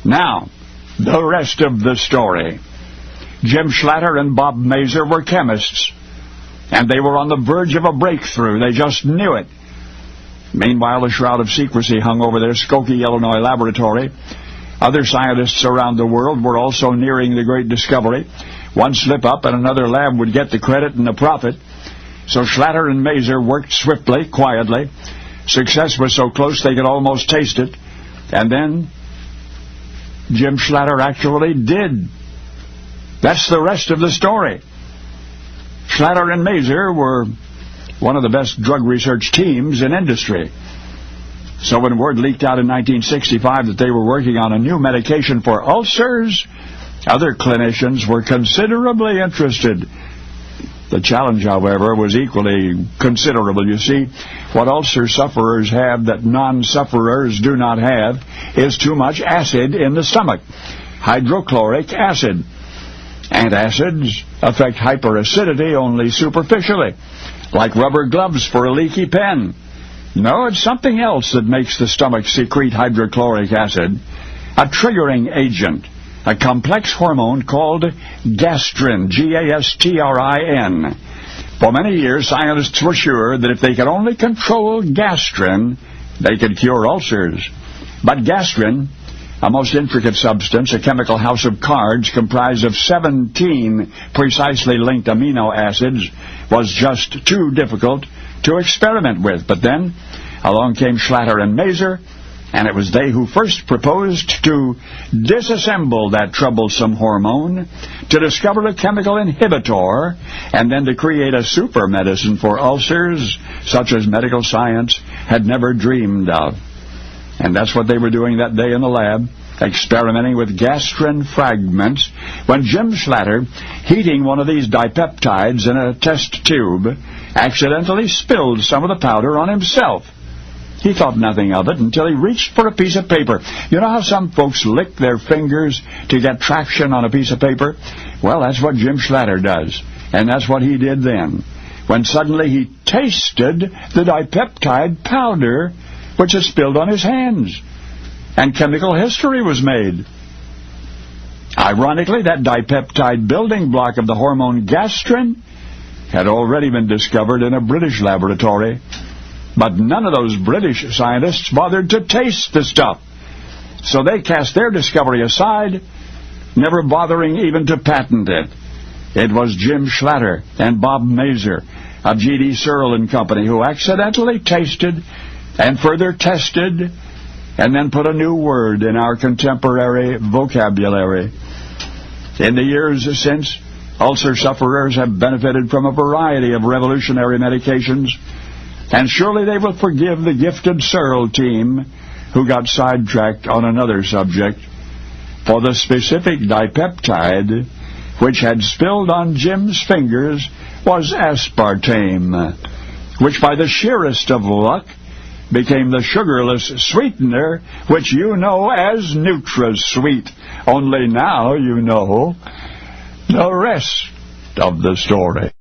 Now, the rest of the story. Jim Schlatter and Bob Mazur were chemists, and they were on the verge of a breakthrough. They just knew it. Meanwhile, a shroud of secrecy hung over their Skokie, Illinois laboratory. Other scientists around the world were also nearing the great discovery. One slip-up and another lab would get the credit and the profit. So Schlatter and Mazur worked swiftly, quietly. Success was so close they could almost taste it. And then Jim Schlatter actually did. That's the rest of the story. Schlatter and Mazur were one of the best drug research teams in industry. So when word leaked out in 1965 that they were working on a new medication for ulcers, other clinicians were considerably interested. The challenge, however, was equally considerable. You see, what ulcer sufferers have that non-sufferers do not have is too much acid in the stomach, hydrochloric acid. Antacids affect hyperacidity only superficially, like rubber gloves for a leaky pen. No, it's something else that makes the stomach secrete hydrochloric acid, a triggering agent, a complex hormone called gastrin, G-A-S-T-R-I-N. For many years, scientists were sure that if they could only control gastrin, they could cure ulcers. But gastrin, a most intricate substance, a chemical house of cards comprised of 17 precisely linked amino acids, was just too difficult to experiment with. But then along came Schlatter and Mazur, and it was they who first proposed to disassemble that troublesome hormone, to discover a chemical inhibitor, and then to create a super medicine for ulcers such as medical science had never dreamed of. And that's what they were doing that day in the lab, experimenting with gastrin fragments, when Jim Schlatter, heating one of these dipeptides in a test tube, accidentally spilled some of the powder on himself. He thought nothing of it until he reached for a piece of paper. You know how some folks lick their fingers to get traction on a piece of paper? Well, that's what Jim Schlatter does, and that's what he did then, when suddenly he tasted the dipeptide powder which had spilled on his hands, and chemical history was made. Ironically, that dipeptide building block of the hormone gastrin had already been discovered in a British laboratory, but none of those British scientists bothered to taste the stuff. So they cast their discovery aside, never bothering even to patent it. It was Jim Schlatter and Bob Mazur of G.D. Searle and Company who accidentally tasted and further tested and then put a new word in our contemporary vocabulary. In the years since, ulcer sufferers have benefited from a variety of revolutionary medications, and surely they will forgive the gifted Searle team who got sidetracked on another subject, for the specific dipeptide which had spilled on Jim's fingers was aspartame, which by the sheerest of luck became the sugarless sweetener which you know as NutraSweet. Only now you know the rest of the story.